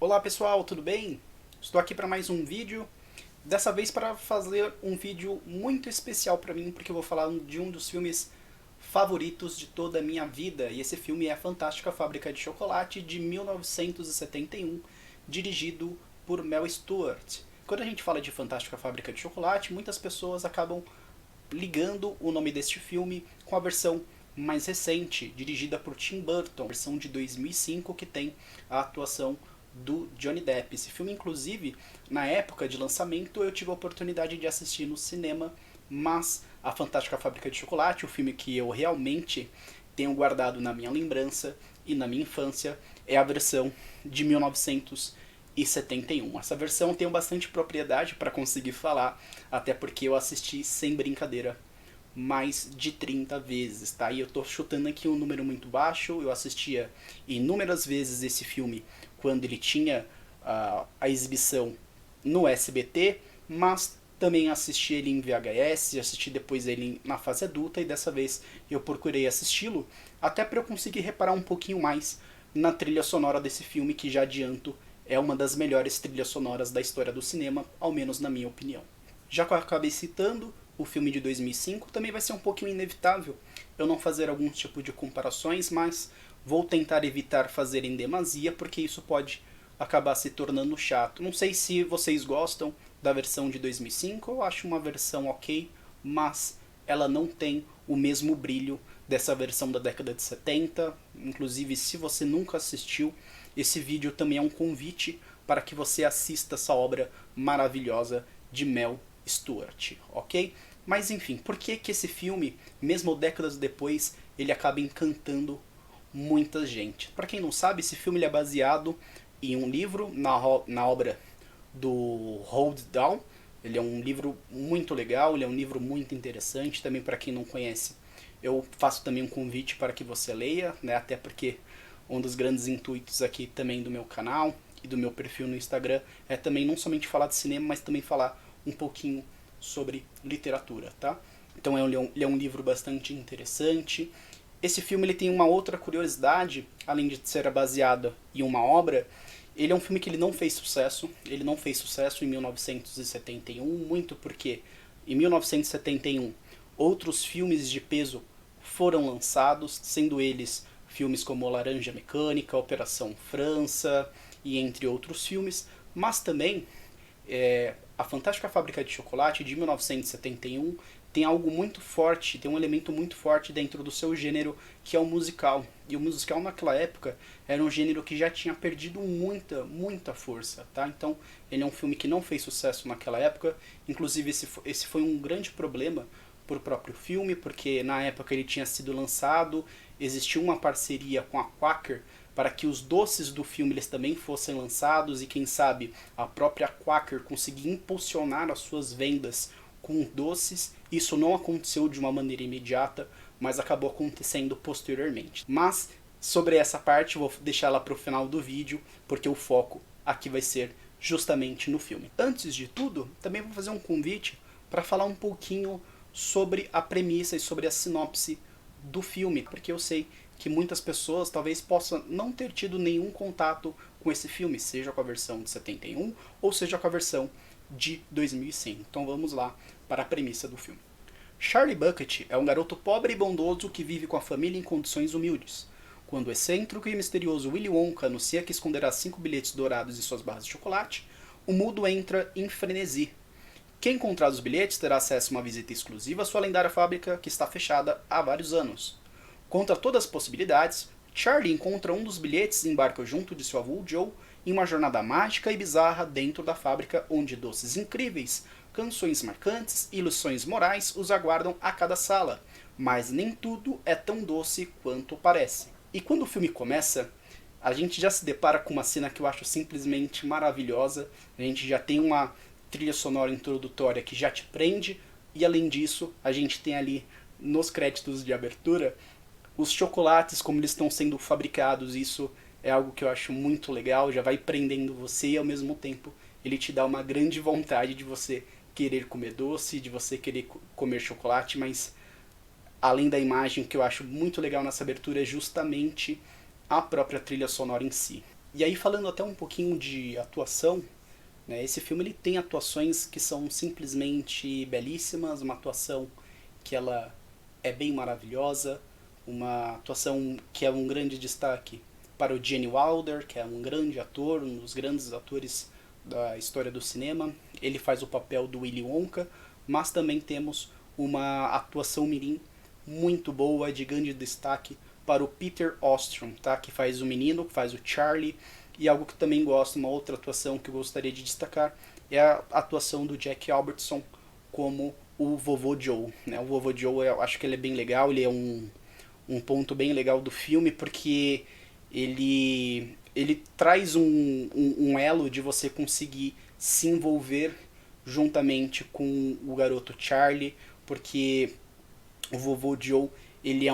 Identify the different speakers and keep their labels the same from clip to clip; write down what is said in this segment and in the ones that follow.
Speaker 1: Olá pessoal, tudo bem? Estou aqui para mais um vídeo. Dessa vez para fazer um vídeo muito especial para mim, porque eu vou falar de um dos filmes favoritos de toda a minha vida. E esse filme é A Fantástica Fábrica de Chocolate, de 1971, dirigido por Mel Stuart. Quando a gente fala de Fantástica Fábrica de Chocolate, muitas pessoas acabam ligando o nome deste filme com a versão mais recente, dirigida por Tim Burton, a versão de 2005, que tem a atuação do Johnny Depp. Esse filme, inclusive, na época de lançamento, eu tive a oportunidade de assistir no cinema, mas A Fantástica Fábrica de Chocolate, o filme que eu realmente tenho guardado na minha lembrança e na minha infância, é a versão de 1971. Essa versão eu tenho bastante propriedade para conseguir falar, até porque eu assisti sem brincadeira mais de 30 vezes, tá? E eu tô chutando aqui um número muito baixo. Eu assistia inúmeras vezes esse filme quando ele tinha a exibição no SBT, mas também assisti ele em VHS, assisti depois ele na fase adulta, e dessa vez eu procurei assisti-lo até para eu conseguir reparar um pouquinho mais na trilha sonora desse filme, que já adianto é uma das melhores trilhas sonoras da história do cinema, ao menos na minha opinião. Já que eu acabei citando o filme de 2005, também vai ser um pouquinho inevitável eu não fazer algum tipo de comparações, mas vou tentar evitar fazer em demasia, porque isso pode acabar se tornando chato. Não sei se vocês gostam da versão de 2005, eu acho uma versão ok, mas ela não tem o mesmo brilho dessa versão da década de 70. Inclusive, se você nunca assistiu, esse vídeo também é um convite para que você assista essa obra maravilhosa de Mel Stuart, ok? Mas enfim, por que que esse filme, mesmo décadas depois, ele acaba encantando muita gente? Para quem não sabe, esse filme ele é baseado em um livro, na obra do Roald Dahl. Ele é um livro muito legal, ele é um livro muito interessante, também para quem não conhece. Eu faço também um convite para que você leia, né? Até porque um dos grandes intuitos aqui também do meu canal e do meu perfil no Instagram é também não somente falar de cinema, mas também falar um pouquinho sobre literatura, tá? Então ele é um livro bastante interessante. Esse filme ele tem uma outra curiosidade, além de ser baseado em uma obra. Ele é um filme que ele não fez sucesso. Ele não fez sucesso em 1971, muito porque em 1971 outros filmes de peso foram lançados, sendo eles filmes como Laranja Mecânica, Operação França e entre outros filmes, mas também A Fantástica Fábrica de Chocolate, de 1971, tem algo muito forte, tem um elemento muito forte dentro do seu gênero, que é o musical. E o musical naquela época era um gênero que já tinha perdido muita força, tá? Então ele é um filme que não fez sucesso naquela época. Inclusive esse foi um grande problema para o próprio filme, porque na época ele tinha sido lançado, existia uma parceria com a Quaker para que os doces do filme eles também fossem lançados, e quem sabe a própria Quaker conseguir impulsionar as suas vendas com doces. Isso não aconteceu de uma maneira imediata, mas acabou acontecendo posteriormente. Mas sobre essa parte vou deixar ela para o final do vídeo, porque o foco aqui vai ser justamente no filme. Antes de tudo, também vou fazer um convite para falar um pouquinho sobre a premissa e sobre a sinopse do filme, porque eu sei que muitas pessoas talvez possam não ter tido nenhum contato com esse filme, seja com a versão de 71 ou seja com a versão de 2005. Então vamos lá para a premissa do filme. Charlie Bucket é um garoto pobre e bondoso que vive com a família em condições humildes. Quando o excêntrico e misterioso Willy Wonka anuncia que esconderá 5 bilhetes dourados em suas barras de chocolate, o mundo entra em frenesi. Quem encontrar os bilhetes terá acesso a uma visita exclusiva à sua lendária fábrica, que está fechada há vários anos. Contra todas as possibilidades, Charlie encontra um dos bilhetes e embarca junto de seu avô Joe em uma jornada mágica e bizarra dentro da fábrica, onde doces incríveis, canções marcantes e lições morais os aguardam a cada sala, mas nem tudo é tão doce quanto parece. E quando o filme começa, a gente já se depara com uma cena que eu acho simplesmente maravilhosa. A gente já tem uma trilha sonora introdutória que já te prende, e além disso, a gente tem ali nos créditos de abertura os chocolates, como eles estão sendo fabricados. Isso é algo que eu acho muito legal, já vai prendendo você, e ao mesmo tempo ele te dá uma grande vontade de você querer comer doce, de você querer comer chocolate. Mas além da imagem, que eu acho muito legal nessa abertura é justamente a própria trilha sonora em si. E aí falando até um pouquinho de atuação, né, esse filme ele tem atuações que são simplesmente belíssimas, uma atuação que ela é bem maravilhosa, uma atuação que é um grande destaque para o Gene Wilder, que é um grande ator, um dos grandes atores da história do cinema. Ele faz o papel do Willy Wonka, mas também temos uma atuação mirim muito boa, de grande destaque para o Peter Ostrom, tá? Que faz o menino, que faz o Charlie. E algo que também gosto, uma outra atuação que eu gostaria de destacar, é a atuação do Jack Albertson como o Vovô Joe, né? O Vovô Joe, eu acho que ele é bem legal, ele é um ponto bem legal do filme, porque ele traz um elo de você conseguir se envolver juntamente com o garoto Charlie, porque o Vovô Joe, ele é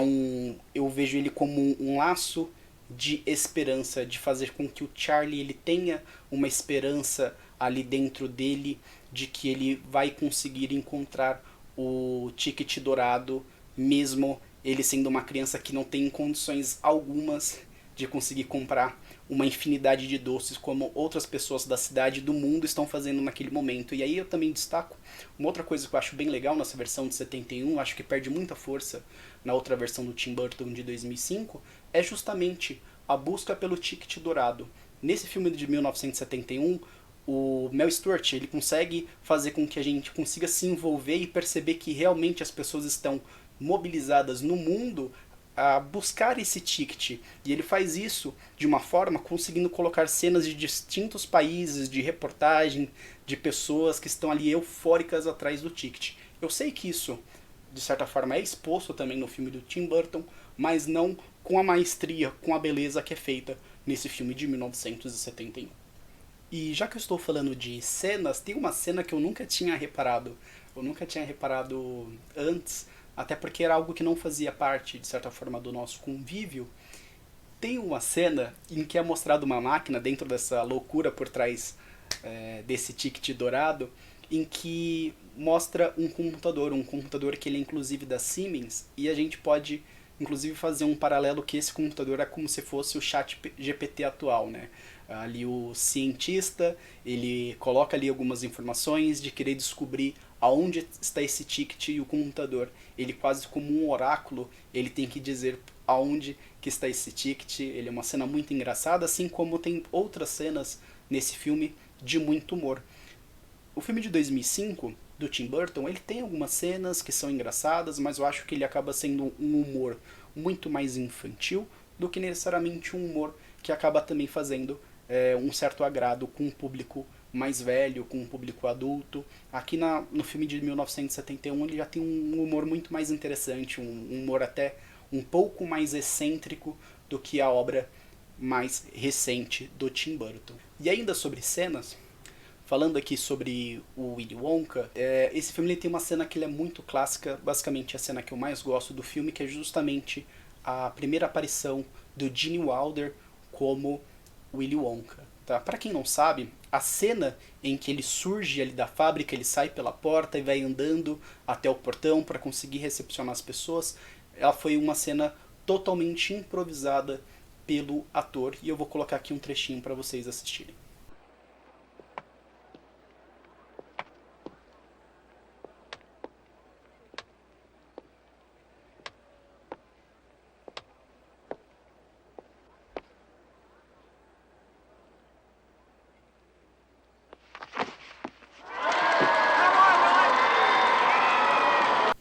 Speaker 1: eu vejo ele como um laço de esperança, de fazer com que o Charlie ele tenha uma esperança ali dentro dele de que ele vai conseguir encontrar o ticket dourado, mesmo ele sendo uma criança que não tem condições algumas de conseguir comprar uma infinidade de doces como outras pessoas da cidade e do mundo estão fazendo naquele momento. E aí eu também destaco uma outra coisa que eu acho bem legal nessa versão de 71, acho que perde muita força na outra versão do Tim Burton de 2005, é justamente a busca pelo ticket dourado. Nesse filme de 1971, o Mel Stewart ele consegue fazer com que a gente consiga se envolver e perceber que realmente as pessoas estão mobilizadas no mundo a buscar esse ticket. E ele faz isso de uma forma conseguindo colocar cenas de distintos países, de reportagem, de pessoas que estão ali eufóricas atrás do ticket. Eu sei que isso, de certa forma, é exposto também no filme do Tim Burton, mas não com a maestria, com a beleza que é feita nesse filme de 1971. E já que eu estou falando de cenas, tem uma cena que eu nunca tinha reparado. Eu nunca tinha reparado antes, até porque era algo que não fazia parte, de certa forma, do nosso convívio. Tem uma cena em que é mostrada uma máquina dentro dessa loucura por trás desse ticket dourado, em que mostra um computador que ele é inclusive da Siemens, e a gente pode inclusive fazer um paralelo que esse computador é como se fosse o chat GPT atual, né? Ali o cientista, ele coloca ali algumas informações de querer descobrir aonde está esse ticket, e o computador, ele quase como um oráculo, ele tem que dizer aonde que está esse ticket. Ele é uma cena muito engraçada, assim como tem outras cenas nesse filme de muito humor. O filme de 2005 do Tim Burton, ele tem algumas cenas que são engraçadas, mas eu acho que ele acaba sendo um humor muito mais infantil do que necessariamente um humor que acaba também fazendo um certo agrado com o público mais velho, com o público adulto. Aqui no filme de 1971 ele já tem um humor muito mais interessante, um humor até um pouco mais excêntrico do que a obra mais recente do Tim Burton. E ainda sobre cenas, falando aqui sobre o Willy Wonka, esse filme ele tem uma cena que ele é muito clássica, basicamente a cena que eu mais gosto do filme, que é justamente a primeira aparição do Gene Wilder como Willy Wonka. Tá? Para quem não sabe, a cena em que ele surge ali da fábrica, ele sai pela porta e vai andando até o portão para conseguir recepcionar as pessoas, ela foi uma cena totalmente improvisada pelo ator, e eu vou colocar aqui um trechinho para vocês assistirem.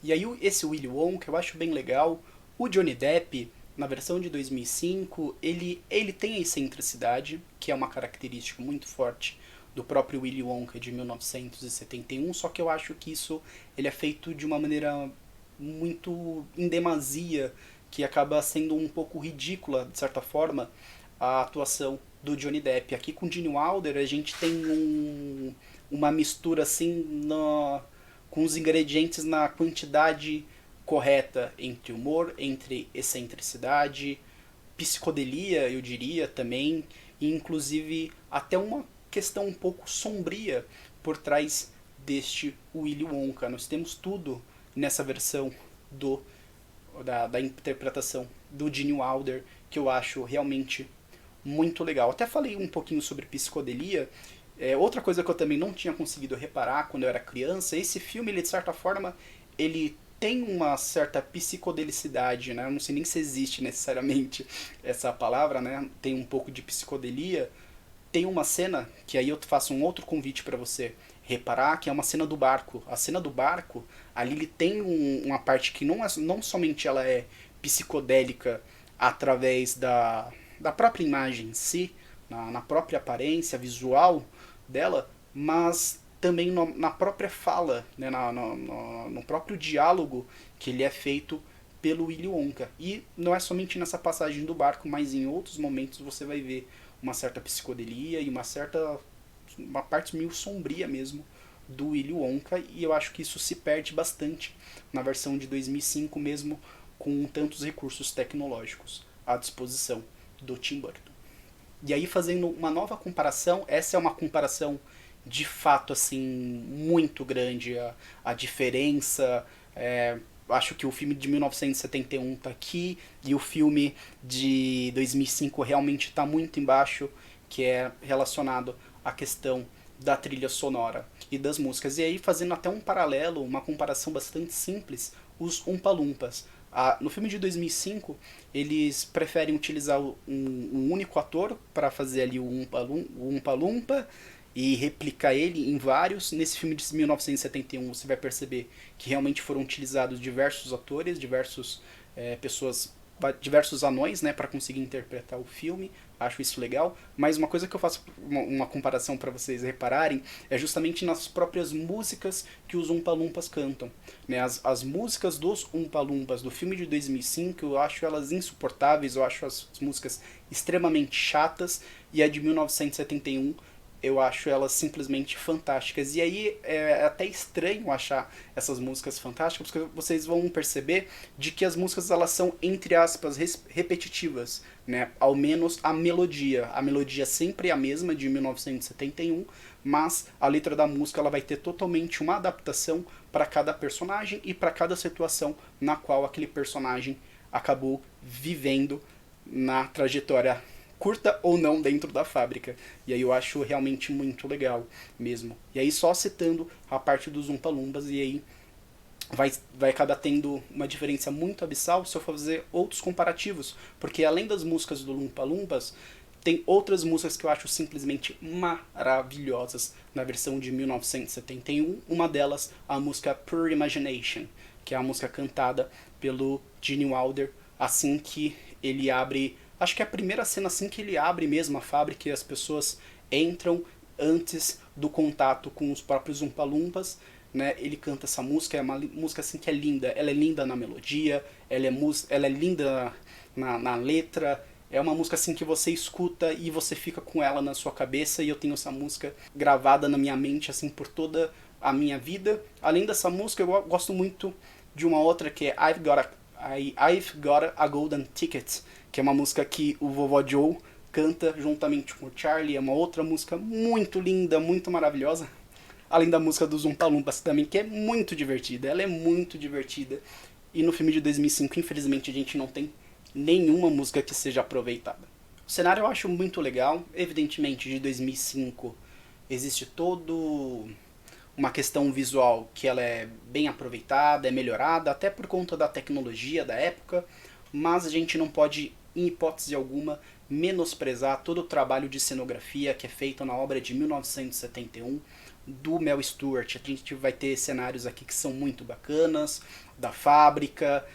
Speaker 1: E aí esse Willy Wonka eu acho bem legal. O Johnny Depp, na versão de 2005, ele tem a excentricidade, que é uma característica muito forte do próprio Willy Wonka de 1971, só que eu acho que isso ele é feito de uma maneira muito em demasia, que acaba sendo um pouco ridícula, de certa forma, a atuação do Johnny Depp. Aqui com Gene Wilder a gente tem uma mistura assim com os ingredientes na quantidade correta entre humor, entre excentricidade, psicodelia, eu diria também, e inclusive até uma questão um pouco sombria por trás deste Willy Wonka. Nós temos tudo nessa versão da interpretação do Gene Wilder, que eu acho realmente muito legal. Até falei um pouquinho sobre psicodelia. Outra coisa que eu também não tinha conseguido reparar quando eu era criança, esse filme, ele de certa forma, ele tem uma certa psicodelicidade, né? Eu não sei nem se existe necessariamente essa palavra, né? Tem um pouco de psicodelia. Tem uma cena, que aí eu faço um outro convite para você reparar, que é uma cena do barco. A cena do barco, ali ele tem uma parte que não somente ela é psicodélica através da própria imagem em si, na própria aparência visual dela, mas também na própria fala, né, no próprio diálogo que ele é feito pelo Willy Wonka. E não é somente nessa passagem do barco, mas em outros momentos você vai ver uma certa psicodelia e uma parte meio sombria mesmo do Willy Wonka, e eu acho que isso se perde bastante na versão de 2005 mesmo, com tantos recursos tecnológicos à disposição do Tim Burton. E aí, fazendo uma nova comparação, essa é uma comparação de fato assim muito grande, a diferença. Acho que o filme de 1971 tá aqui e o filme de 2005 realmente está muito embaixo, que é relacionado à questão da trilha sonora e das músicas. E aí, fazendo até um paralelo, uma comparação bastante simples, os Oompa Loompas. No filme de 2005, eles preferem utilizar um único ator para fazer ali o Oompa Loompa e replicar ele em vários. Nesse filme de 1971 você vai perceber que realmente foram utilizados diversos atores, diversos anões, né, para conseguir interpretar o filme. Acho isso legal. Mas uma coisa que eu faço uma comparação para vocês repararem é justamente nas próprias músicas que os Oompa Loompas cantam. Né? As músicas dos Oompa Loompas do filme de 2005, eu acho elas insuportáveis, eu acho as músicas extremamente chatas, e a de 1971 eu acho elas simplesmente fantásticas. E aí é até estranho achar essas músicas fantásticas, porque vocês vão perceber de que as músicas elas são, entre aspas, repetitivas, né? Ao menos a melodia. A melodia sempre é a mesma, de 1971, mas a letra da música ela vai ter totalmente uma adaptação para cada personagem e para cada situação na qual aquele personagem acabou vivendo na trajetória curta ou não dentro da fábrica. E aí eu acho realmente muito legal mesmo. E aí só citando a parte dos Oompa Loompas, e aí vai acabar tendo uma diferença muito abissal se eu for fazer outros comparativos. Porque além das músicas do Oompa Loompas, tem outras músicas que eu acho simplesmente maravilhosas na versão de 1971. Uma delas, a música Pure Imagination, que é a música cantada pelo Gene Wilder assim que ele abre. Acho que é a primeira cena assim que ele abre mesmo a fábrica e as pessoas entram antes do contato com os próprios Oompa Loompas, né? Ele canta essa música, é uma música assim que é linda. Ela é linda na melodia, ela é linda na letra. É uma música assim que você escuta e você fica com ela na sua cabeça, e eu tenho essa música gravada na minha mente assim por toda a minha vida. Além dessa música, eu gosto muito de uma outra que é I've Got a Golden Ticket, que é uma música que o Vovó Joe canta juntamente com o Charlie. É uma outra música muito linda, muito maravilhosa. Além da música dos Oompa Loompas também, que é muito divertida. Ela é muito divertida. E no filme de 2005, infelizmente, a gente não tem nenhuma música que seja aproveitada. O cenário eu acho muito legal. Evidentemente, de 2005 existe todo uma questão visual que ela é bem aproveitada, é melhorada, até por conta da tecnologia da época, mas a gente não pode, em hipótese alguma, menosprezar todo o trabalho de cenografia que é feito na obra de 1971 do Mel Stuart. A gente vai ter cenários aqui que são muito bacanas, da fábrica.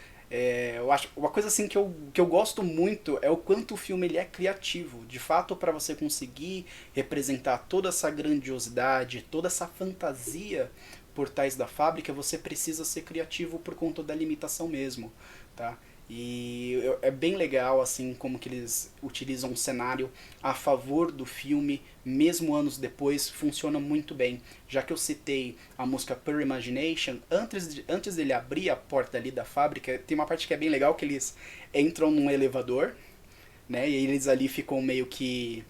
Speaker 1: Eu acho uma coisa assim que eu gosto muito é o quanto o filme ele é criativo. De fato, para você conseguir representar toda essa grandiosidade, toda essa fantasia por trás da fábrica, você precisa ser criativo por conta da limitação mesmo, tá? E é bem legal assim como que eles utilizam um cenário a favor do filme, mesmo anos depois, funciona muito bem. Já que eu citei a música Pure Imagination, antes dele abrir a porta ali da fábrica, tem uma parte que é bem legal, que eles entram num elevador, né, e eles ali ficam meio que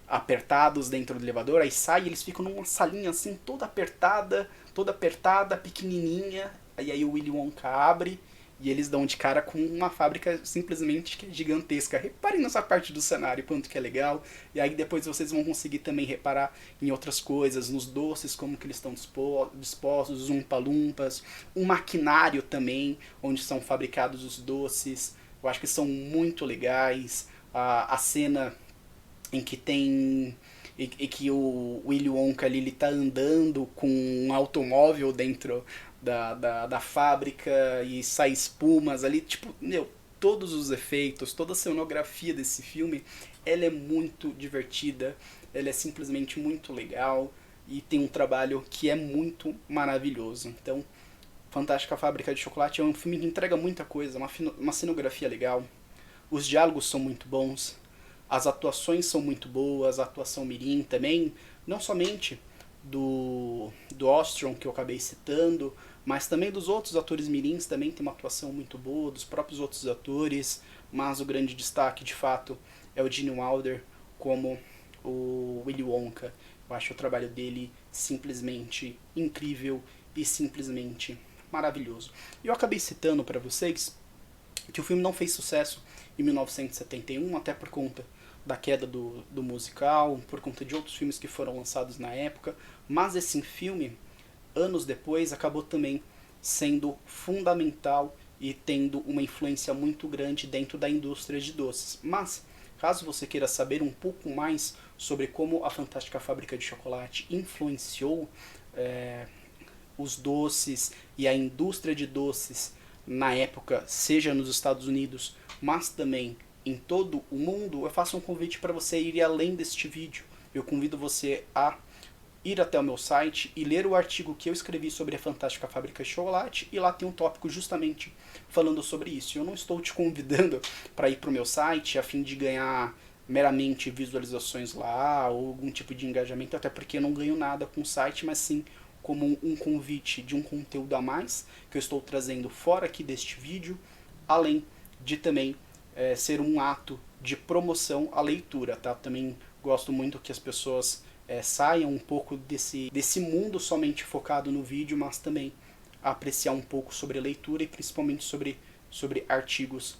Speaker 1: apertados dentro do elevador, aí sai e eles ficam numa salinha assim toda apertada, pequenininha, e aí o Willy Wonka abre e eles dão de cara com uma fábrica simplesmente gigantesca. Reparem nessa parte do cenário, quanto que é legal. E aí depois vocês vão conseguir também reparar em outras coisas, nos doces, como que eles estão dispostos, os umpa-lumpas, um maquinário também, onde são fabricados os doces. Eu acho que são muito legais. A cena em que tem e que o Willy Wonka ali, ele tá andando com um automóvel dentro da fábrica e sai espumas ali, tipo, meu, todos os efeitos, toda a cenografia desse filme, ela é muito divertida, ela é simplesmente muito legal e tem um trabalho que é muito maravilhoso. Então, Fantástica Fábrica de Chocolate é um filme que entrega muita coisa, uma cenografia legal, os diálogos são muito bons, as atuações são muito boas, a atuação mirim também, não somente do Ostrom, que eu acabei citando, mas também dos outros atores mirins também tem uma atuação muito boa, dos próprios outros atores, mas o grande destaque, de fato, é o Gene Wilder como o Willy Wonka. Eu acho o trabalho dele simplesmente incrível e simplesmente maravilhoso. E eu acabei citando para vocês que o filme não fez sucesso em 1971, até por conta da queda do musical, por conta de outros filmes que foram lançados na época, mas esse filme, anos depois, acabou também sendo fundamental e tendo uma influência muito grande dentro da indústria de doces. Mas, caso você queira saber um pouco mais sobre como a Fantástica Fábrica de Chocolate influenciou os doces e a indústria de doces na época, seja nos Estados Unidos, mas também em todo o mundo, eu faço um convite para você ir além deste vídeo. Eu convido você a ir até o meu site e ler o artigo que eu escrevi sobre a Fantástica Fábrica de Chocolate, e lá tem um tópico justamente falando sobre isso. Eu não estou te convidando para ir para o meu site a fim de ganhar meramente visualizações lá ou algum tipo de engajamento, até porque eu não ganho nada com o site, mas sim como um convite de um conteúdo a mais que eu estou trazendo fora aqui deste vídeo, além de também ser um ato de promoção à leitura, tá? Também gosto muito que as pessoas saiam um pouco desse mundo somente focado no vídeo, mas também apreciar um pouco sobre a leitura e principalmente sobre artigos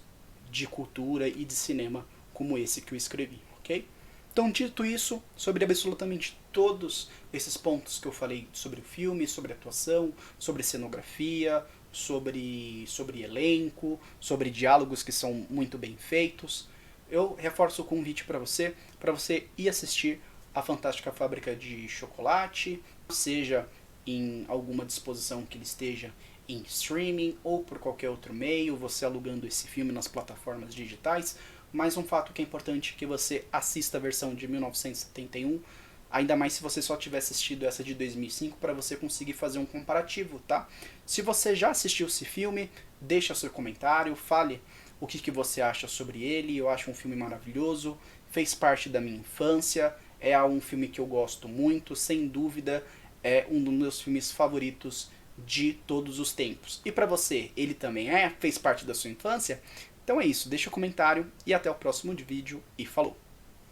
Speaker 1: de cultura e de cinema como esse que eu escrevi, ok? Então, dito isso, sobre absolutamente todos esses pontos que eu falei sobre o filme, sobre atuação, sobre cenografia, sobre elenco, sobre diálogos que são muito bem feitos, eu reforço o convite para você ir assistir a Fantástica Fábrica de Chocolate, seja em alguma disposição que ele esteja em streaming ou por qualquer outro meio, você alugando esse filme nas plataformas digitais. Mas um fato que é importante é que você assista a versão de 1971, ainda mais se você só tiver assistido essa de 2005, para você conseguir fazer um comparativo, tá? Se você já assistiu esse filme, deixa seu comentário, fale o que você acha sobre ele. Eu acho um filme maravilhoso, fez parte da minha infância, é um filme que eu gosto muito, sem dúvida, é um dos meus filmes favoritos de todos os tempos. E para você, ele também fez parte da sua infância? Então é isso, deixa um comentário e até o próximo vídeo e falou!